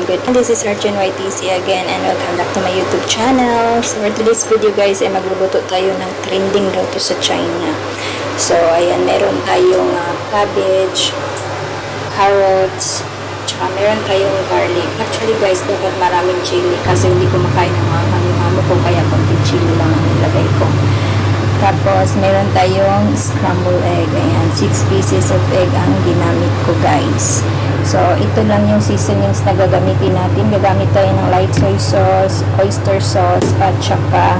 good. And this is Arjun YTC again and welcome back to my YouTube channel. So for today's video guys ay magluluto tayo ng trending daw to sa China. So ayan, meron tayong cabbage, carrots, tsaka meron tayong garlic. Actually guys, dapat maraming chili kasi hindi ko makain ng mga halo-halo ko kaya konti chili lang ang nilagay ko. Tapos, meron tayong scrambled egg. Ayan, 6 pieces of egg ang ginamit ko, guys. So, ito lang yung seasonings na gagamitin natin. Gagamit tayo ng light soy sauce, oyster sauce, at saka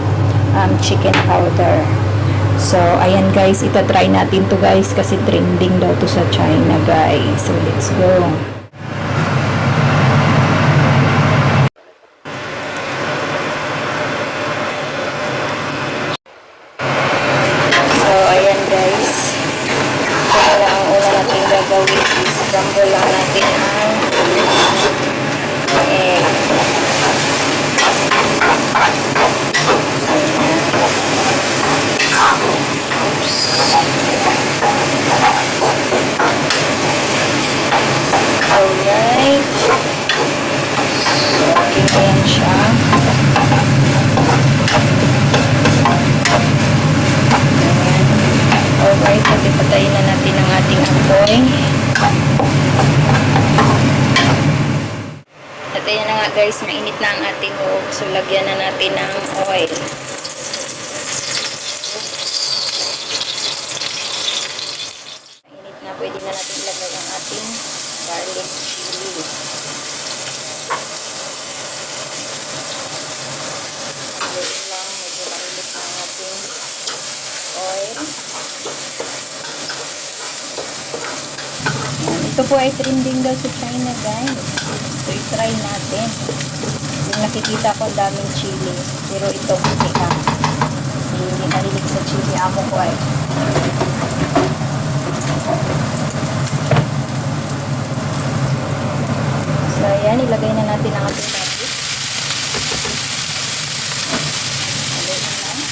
chicken powder. So, ayan guys, itatry natin to guys kasi trending daw to sa China, guys. So, let's go. Scramble lang natin ang egg. Oops. Alright. So, ganyan siya. Alright, patayin na natin ang ating apoy. At ayan na nga guys, mainit na ang ating wok. So lagyan na natin ng oil. Mainit na, pwede na natin ilagay ang ating garlic chili. Wait lang, medyo mainit na ang ating oil. Ito po ay trending daw sa China guys. So, i-try natin. Yung nakikita ko daming chili. Pero ito, hindi ka. Hindi narinig sa chili. Amo ko ay. So, ayan. Ilagay na natin ang ating cabbage. Ilagay na lang.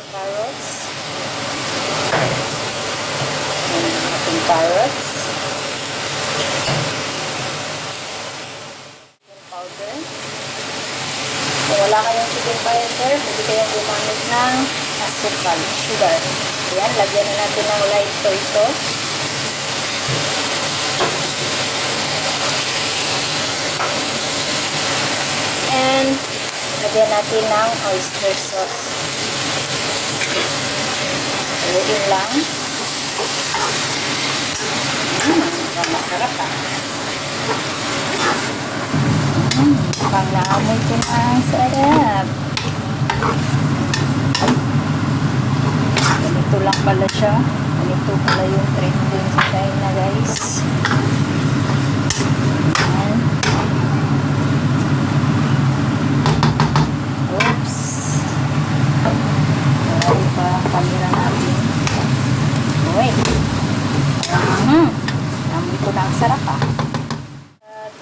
Carrots, chicken powder. Kung wala kayong chicken powder, pwede kayong gumamit ng asukal, sugar. Ayan, lagyan na natin ng light soy sauce. And lagyan natin ng oyster sauce. Haluin lang. Masarap pang naamoy ko na ang sarap. Ganito lang pala siya. Ganito pala yung trending sa China guys. Ayan. Oops. Marami pa ang camera natin. Wait. Amoy ko na ang sarap At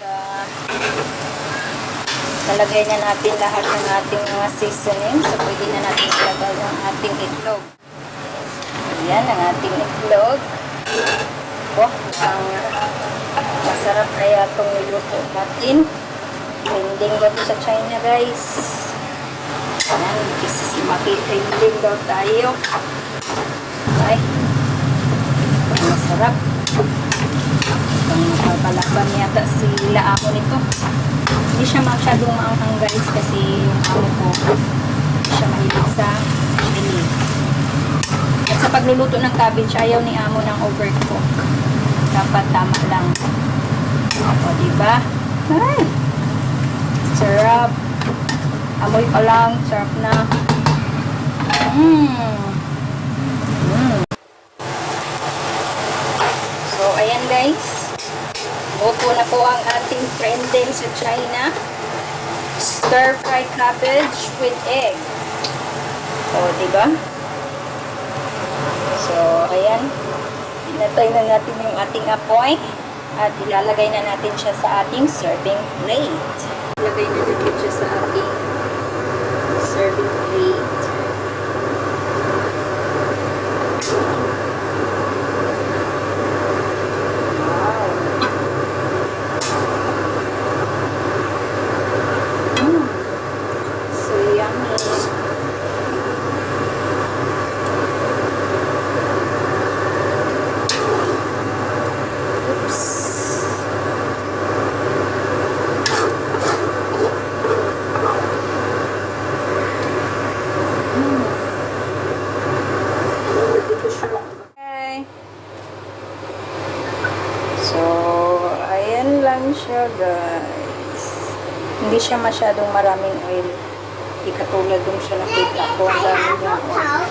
nalagay na natin lahat ng ating mga seasoning. So pwede na natin ilagay ang ating itlog. Ayan ang ating itlog. Oh, ang masarap kaya itong niluto natin. Trending daw sa China guys. Ayan, kasi maki-trending daw tayo. Ay, masarap. Ang nakakalaban yata sila ako nito. Hindi siya masyadong maanghang guys kasi yung amo ko hindi siya mahilig sa chili. At sa pagluluto ng cabbage, ayaw ni amo ng overcook. Dapat tama lang. O, diba? Ay! Sarap. Amoy pa lang. Sarap na. So, ayan guys. Luto na po ang ating trending sa China. Stir-fry cabbage with egg. O, diba? So, ayan. Pinatay na natin yung ating apoy. At ilalagay na natin siya sa ating serving plate. Ilalagay na natin siya sa ating serving plate. Wow. So yummy. Oops. Okay. So, ayan lang siya guys. Hindi siya masyadong maraming oil. Hindi katulad dun sa nakita ko. Ang dami ng oil.